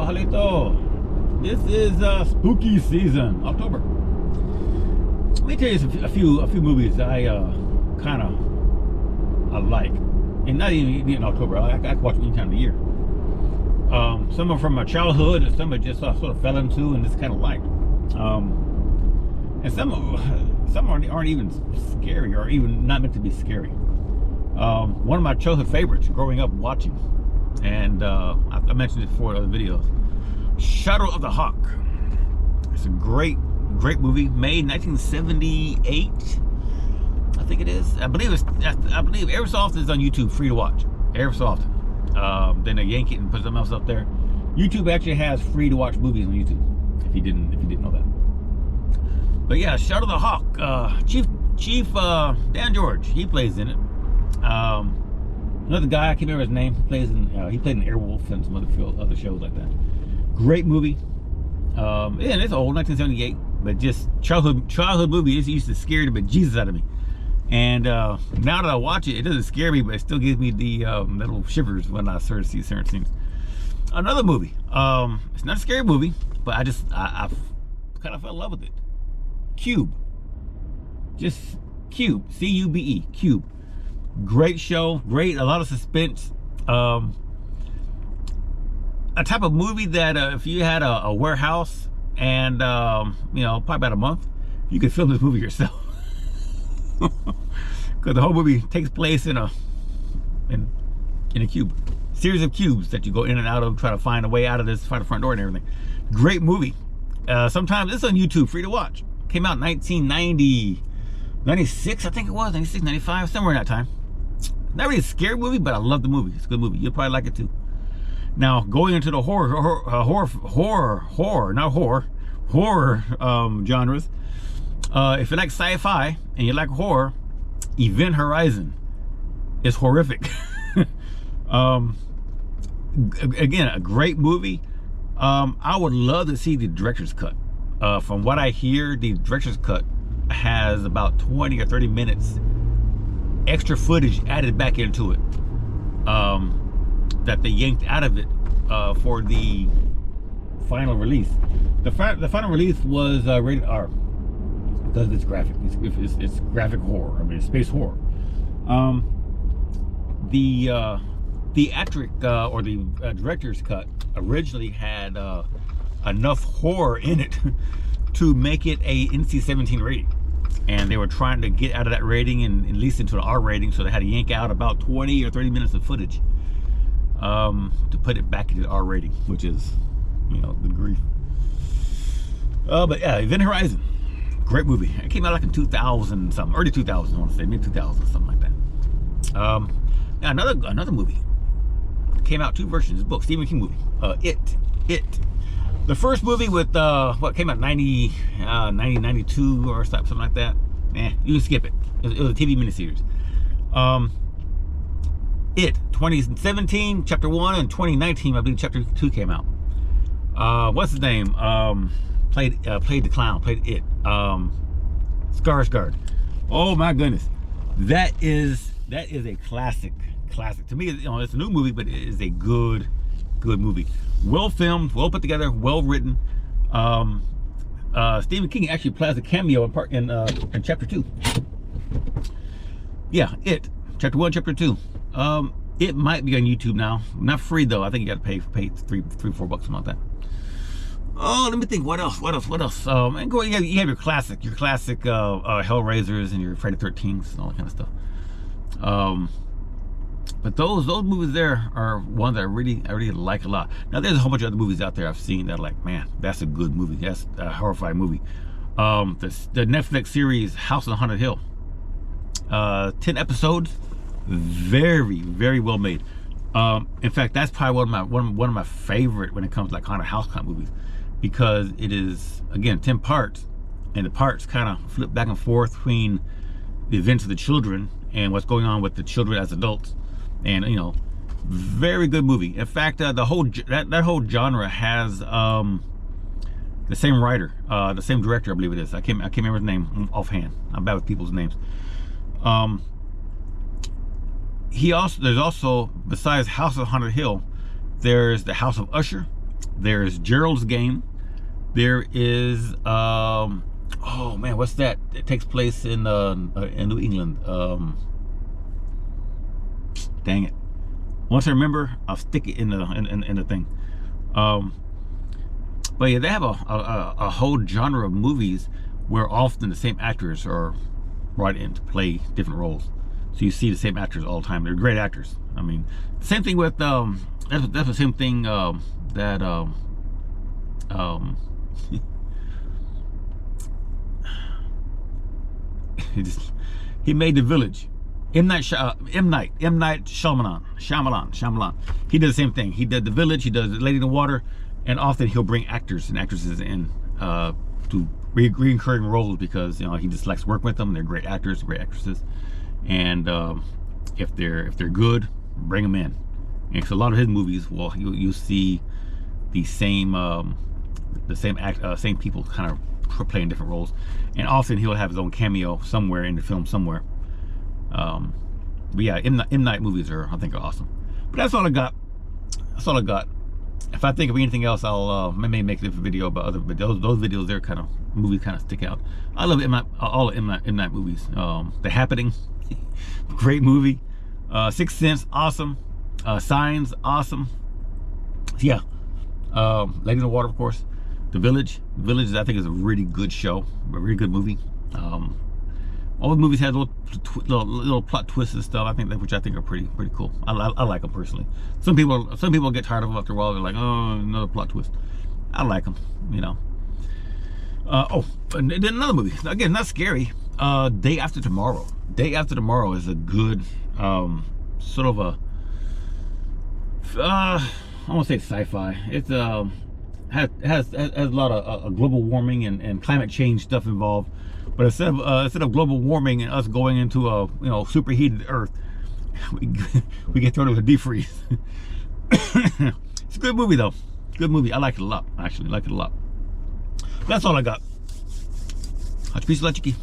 Jalito. This is spooky season, October. Let me tell you a few movies I kind of like, and not even in October. I can watch them any time of the year. Some are from my childhood, and some I just sort of fell into and just kind of liked. And some aren't even scary, or even not meant to be scary. One of my childhood favorites growing up watching, and I mentioned it before in other videos, Shadow of the Hawk. It's a great movie, made in 1978, I think it is. I believe every so often it's on YouTube, free to watch. Every so often. Then they yank it and put something else up there. YouTube actually has free to watch movies on YouTube, if you didn't know that. But yeah, Shadow of the Hawk, Chief Dan George, he plays in it. Another guy, I can't remember his name, he played in Airwolf and some other shows like that. Great movie. And it's old, 1978, but just childhood movie. It used to scare the bejesus out of me. And now that I watch it, it doesn't scare me, but it still gives me the little shivers when I start to see certain scenes. Another movie. It's not a scary movie, but I kind of fell in love with it. Cube. Just Cube. C-U-B-E. Cube. Great show. Great. A lot of suspense. A type of movie that if you had a warehouse and probably about a month, you could film this movie yourself. Because the whole movie takes place in a cube, series of cubes that you go in and out of, try to find a way out of this, find the front door and everything. Great movie. Sometimes it's on YouTube, free to watch. Came out in 1990, 96, I think it was, 96, 95, somewhere in that time. Not really a scary movie, but I love the movie. It's a good movie. You'll probably like it too. Now, going into the horror genres. If you like sci-fi and you like horror, Event Horizon is horrific. Again, a great movie. I would love to see the director's cut. From what I hear, the director's cut has about 20 or 30 minutes extra footage added back into it, that they yanked out of it for the final release. The final release was rated R because it's graphic. It's graphic horror. I mean, it's space horror. The theatric or the director's cut originally had enough horror in it to make it a NC-17 rating, and they were trying to get out of that rating and at least into an R rating, so they had to yank out about 20 or 30 minutes of footage to put it back into the R rating, which is, good grief. But yeah, Event Horizon, great movie. It came out like in 2000 something, early 2000s, I want to say, maybe 2000, something like that. Now another movie came out, two versions, book, Stephen King movie, It. The first movie with what came out 92 or something like that. You can skip it. It was a TV miniseries. It 2017 chapter 1, and 2019 I believe chapter 2 came out. What's his name? Played the clown. Played It. Skarsgård. Oh my goodness, that is a classic. To me, it's a new movie, but it is a good movie. Well filmed, well put together, well written. Stephen King actually plays a cameo in chapter 2. Yeah, It chapter 1, chapter 2. It might be on YouTube now, not free though. I think you got to pay $3-4 a month. That. Oh, let me think. What else? And go. You have your classic Hellraisers and your Friday the 13th and all that kind of stuff. But those movies there are ones that I really like a lot. Now there's a whole bunch of other movies out there I've seen that are like, man, that's a good movie. That's a horrifying movie. The Netflix series House on Haunted Hill. 10 episodes, very, very well made. In fact, that's probably one of my favorite when it comes to like haunted house kind of movies, because it is, again, 10 parts, and the parts kind of flip back and forth between the events of the children and what's going on with the children as adults. And very good movie. In fact, that whole genre has the same writer, the same director, I believe it is. I can't remember his name offhand. I'm bad with people's names. There's also, besides House of Haunted Hill, there's the House of Usher, There's Gerald's Game. There is oh man, what's that? It takes place in New England. Dang it! Once I remember, I'll stick it in the thing. But yeah, they have a whole genre of movies where often the same actors are brought in to play different roles. So you see the same actors all the time. They're great actors. I mean, same thing with that's the same thing that he made The Village. M. Night Shyamalan. He did the same thing. He did The Village. He does Lady in the Water, and often he'll bring actors and actresses in to recurring roles because he just likes to work with them. They're great actors, great actresses, and if they're good, bring them in. And so a lot of his movies, well, you see the same people kind of playing different roles, and often he'll have his own cameo somewhere in the film somewhere. But yeah, M. Night movies I think are awesome. But that's all I got. If I think of anything else, I'll maybe make a different video about other videos. Those videos, they're kind of movies kind of stick out. I love all of M. Night movies. The Happening, great movie. Sixth Sense, awesome. Signs, awesome. Yeah. Lady in the Water, of course. The Village. The Village, I think, is a really good show, a really good movie. All the movies have little plot twists and stuff. Which I think are pretty cool. I like them personally. Some people get tired of them after a while. They're like, oh, another plot twist. I like them, oh, and then another movie. Again, not scary. Day After Tomorrow. Day After Tomorrow is a good sort of a I won't say sci-fi. It's has a lot of global warming and climate change stuff involved. But instead of global warming and us going into a superheated Earth, we get thrown into a deep freeze. It's a good movie though. Good movie. I like it a lot. I actually like it a lot. That's all I got. Hachipisa Lechiki.